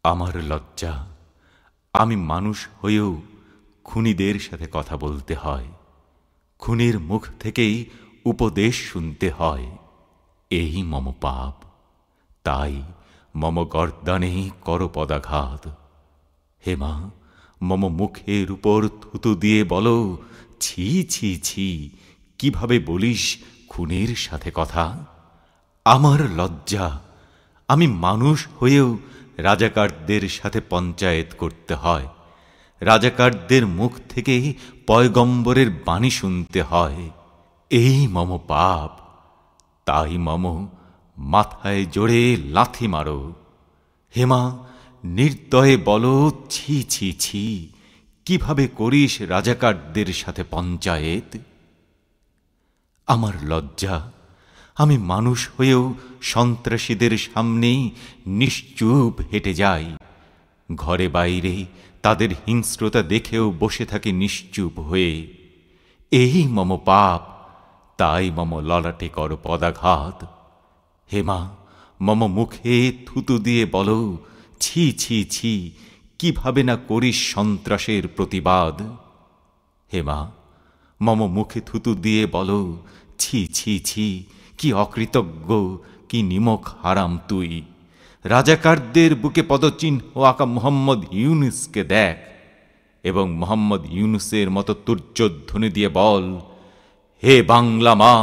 আমার লজ্জা, আমি মানুষ হয়েও খুনিদের সাথে কথা বলতে হয়, খুনির মুখ থেকেই উপদেশ শুনতে হয়। এই মম পাপ, তাই মম গর্দানে কর পদাঘাত। হে মা, মম মুখের উপর থুতু দিয়ে বলো, ছি ছি ছি, কিভাবে বলিস খুনির সাথে কথা। আমার লজ্জা, আমি মানুষ হয়েও রাজাকারদের সাথে পঞ্চায়েত করতে হয়, রাজাকারদের মুখ থেকে পয়গম্বরের বাণী শুনতে হয়। এই মম পাপ, তাই মম মাথায় জোরে লাথি মারো। হেমা, নির্দয়ে বলো, ছি ছি ছি, কিভাবে করিস রাজাকারদের সাথে পঞ্চায়েত। আমার লজ্জা, আমি মানুষ হয়েও সন্ত্রাসীদের সামনেই নিশ্চুপ হেঁটে যাই, ঘরে বাইরে তাদের হিংস্রতা দেখেও বসে থাকি নিশ্চুপ হয়ে। এই মম পাপ, তাই মম ললাটে কর পদাঘাত। হেমা, মম মুখে থুতু দিয়ে বলো, ছি ছি ছি, কিভাবে না করিস সন্ত্রাসের প্রতিবাদ। হেমা, মম মুখে থুতু দিয়ে বলো, ছি ছি ছি, কি অকৃতজ্ঞ, কি নিমক হারাম তুই। রাজাকারদের বুকে পদচিহ্ন আঁকা মোহাম্মদ ইউনুসকে দেখ, এবং মোহাম্মদ ইউনুসের মতো তুর্যধ্বনি দিয়ে বল, হে বাংলা মা,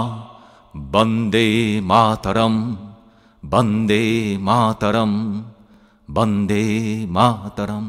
বন্দে মাতরম, বন্দে মাতরম, বন্দে মাতরম।